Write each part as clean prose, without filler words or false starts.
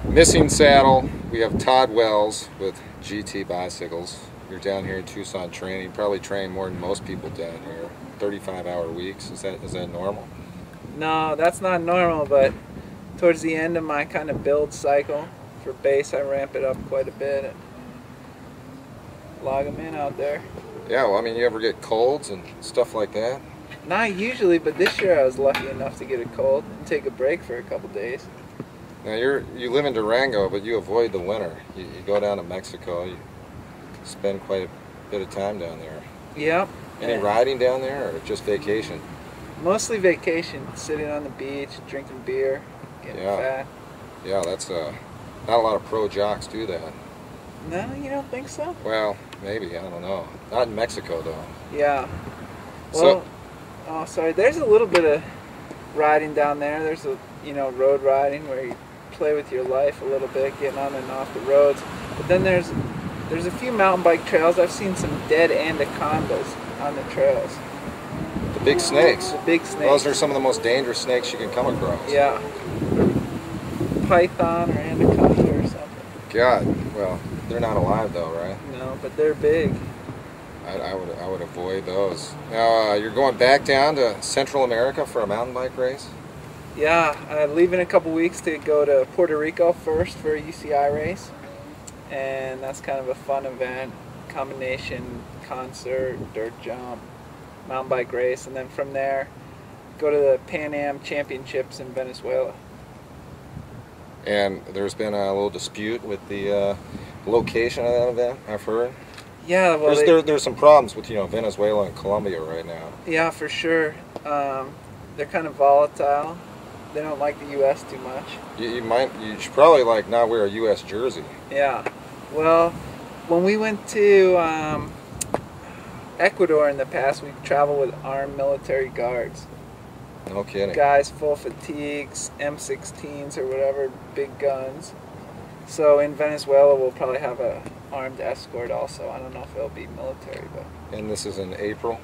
Missing Saddle. We have Todd Wells with GT Bicycles. You're down here in Tucson training. You probably train more than most people down here. 35-hour weeks. Is that normal? No, that's not normal, but towards the end of my kind of build cycle for base, I ramp it up quite a bit and log them in out there. Yeah, well, I mean, you ever get colds and stuff like that? Not usually, but this year I was lucky enough to get a cold and take a break for a couple days. Now you live in Durango, but you avoid the winter. You go down to Mexico. You spend quite a bit of time down there. Yep. Any riding down there, or just vacation? Mostly vacation, sitting on the beach, drinking beer, getting fat. Yeah, that's not a lot of pro jocks do that. No, you don't think so? Well, maybe, I don't know. Not in Mexico though. Yeah. Well, oh, sorry. There's a little bit of riding down there. There's road riding where you play with your life a little bit, getting on and off the roads. But then there's a few mountain bike trails. I've seen some dead anacondas on the trails. The big snakes. The big snakes. Those are some of the most dangerous snakes you can come across. Yeah. Python or anaconda or something. God, well, they're not alive though, right? No, but they're big. I would avoid those. Now you're going back down to Central America for a mountain bike race? Yeah, I'm leaving in a couple weeks to go to Puerto Rico first for a UCI race, and that's kind of a fun event, combination concert, dirt jump, mountain bike race, and then from there go to the Pan Am Championships in Venezuela. And there's been a little dispute with the location of that event, I've heard. Yeah, well, there's some problems with Venezuela and Colombia right now. Yeah, for sure. They're kind of volatile. They don't like the U.S. too much. You should probably not wear a U.S. jersey. Yeah. Well, when we went to Ecuador in the past, we traveled with armed military guards. No kidding. Guys full fatigues, M16s or whatever, big guns. So in Venezuela, we'll probably have a armed escort also. I don't know if it'll be military, but. And this is in April.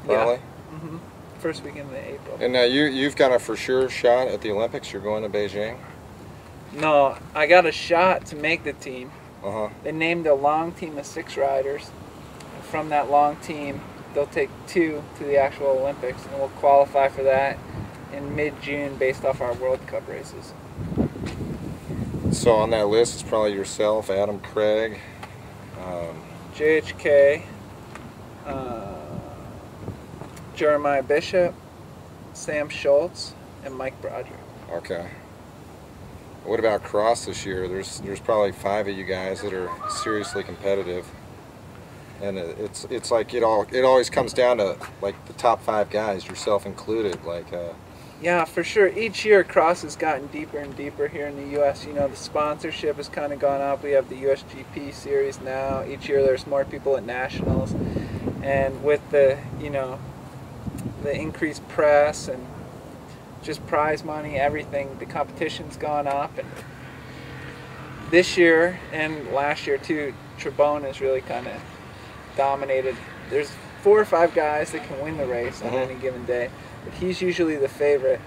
Probably. Yeah. Mm-hmm. First weekend of April. And now you've got a for sure shot at the Olympics. You're going to Beijing. No, I got a shot to make the team. Uh-huh. They named a long team of 6 riders. And from that long team, they'll take 2 to the actual Olympics, and we'll qualify for that in mid-June based off our World Cup races. So on that list, it's probably yourself, Adam Craig, JHK, Jeremiah Bishop, Sam Schultz, and Mike Broderick. Okay. What about cross this year? There's probably 5 of you guys that are seriously competitive, and it's like it always comes down to the top 5 guys, yourself included. Yeah, for sure. Each year, cross has gotten deeper and deeper here in the U.S. The sponsorship has kind of gone up. We have the USGP series now. Each year, there's more people at nationals, and with the the increased press and just prize money, everything, the competition's gone up. And this year and last year too, Trebon has really kind of dominated. There's 4 or 5 guys that can win the race on any given day, but he's usually the favorite.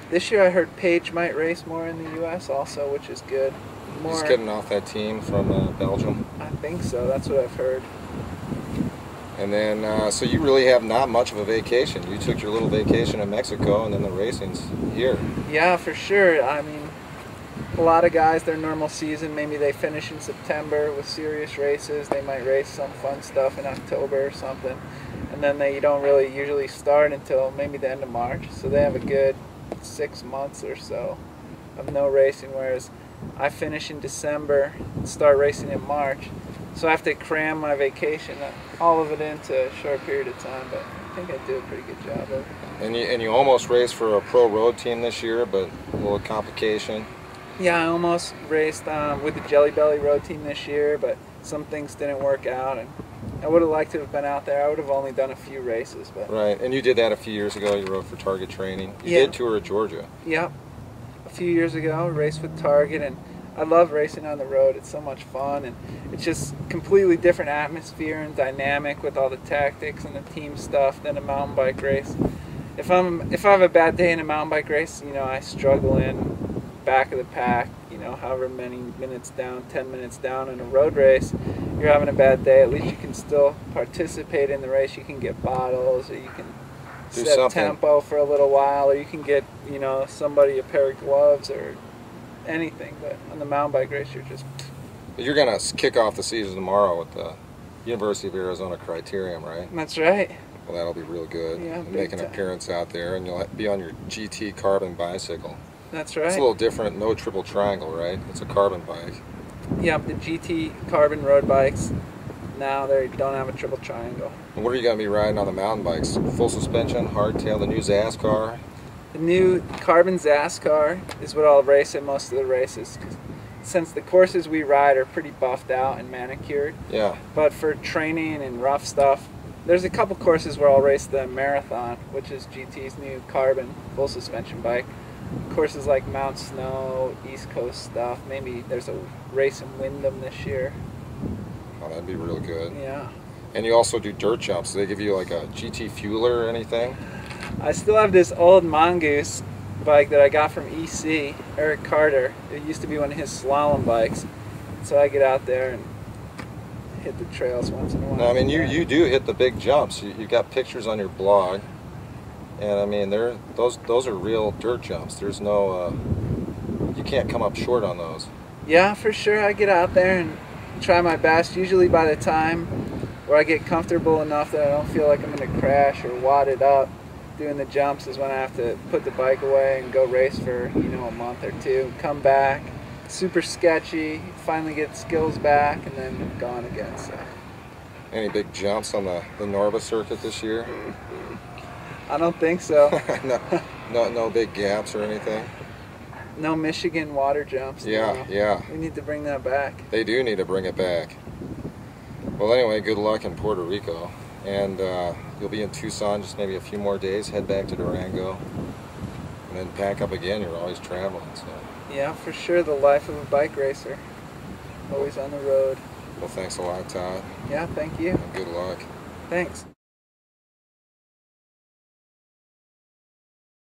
This year I heard Page might race more in the U.S. also, which is good. He's getting off that team from Belgium. I think so. That's what I've heard. And then, so you really have not much of a vacation. You took your little vacation in Mexico, and then the racing's here. Yeah, for sure. I mean, a lot of guys, their normal season, maybe they finish in September with serious races. They might race some fun stuff in October or something. And then they don't really usually start until maybe the end of March. So they have a good 6 months or so of no racing, whereas I finish in December and start racing in March. So I have to cram my vacation, all of it into a short period of time, but I think I do a pretty good job of it. And you almost raced for a pro road team this year, but a little complication. Yeah, I almost raced with the Jelly Belly road team this year, but some things didn't work out, and I would have liked to have been out there. I would have only done a few races. But right, and you did that a few years ago. You rode for Target Training. You did tour Georgia. Yep. A few years ago, raced with Target, and I love racing on the road. It's so much fun, and it's just completely different atmosphere and dynamic with all the tactics and the team stuff than a mountain bike race. If I have a bad day in a mountain bike race, I struggle in back of the pack, you know, however many minutes down, 10 minutes down in a road race, you're having a bad day, at least you can still participate in the race. You can get bottles, or you can set tempo for a little while, or you can get, you know, somebody a pair of gloves or anything. But on the mountain bike race, you're going to kick off the season tomorrow with the University of Arizona Criterium, right? That's right. Well, that'll be real good. Yeah, make an appearance out there, and you'll be on your GT carbon bicycle. That's right. It's a little different, no triple triangle, right? It's a carbon bike. Yeah, the GT carbon road bikes, now they don't have a triple triangle. And what are you going to be riding on the mountain bikes? Full suspension, hardtail, the new Zascar? The new carbon Zascar is what I'll race at most of the races. Since the courses we ride are pretty buffed out and manicured. Yeah. But for training and rough stuff, there's a couple courses where I'll race the Marathon, which is GT's new carbon full suspension bike. Courses like Mount Snow, East Coast stuff. Maybe there's a race in Wyndham this year. Oh, that'd be real good. Yeah. And you also do dirt jumps. Do they give you like a GT fueler or anything? I still have this old Mongoose bike that I got from EC, Eric Carter. It used to be one of his slalom bikes. So I get out there and hit the trails once in a while. No, I mean, you do hit the big jumps. You've got pictures on your blog. And I mean, those are real dirt jumps. There's no, you can't come up short on those. Yeah, for sure. I get out there and try my best. Usually by the time where I get comfortable enough that I don't feel like I'm going to crash or wad it up doing the jumps is when I have to put the bike away and go race for, you know, a month or two. Come back, super sketchy, finally get skills back, and then gone again. So. Any big jumps on the Norva circuit this year? I don't think so. no big gaps or anything? No Michigan water jumps. Yeah, no. yeah. We need to bring that back. They do need to bring it back. Well, anyway, good luck in Puerto Rico. And you'll be in Tucson just maybe a few more days, head back to Durango, and then pack up again. You're always traveling. So. Yeah, for sure, the life of a bike racer. Always on the road. Well, thanks a lot, Todd. Yeah, thank you. And good luck. Thanks.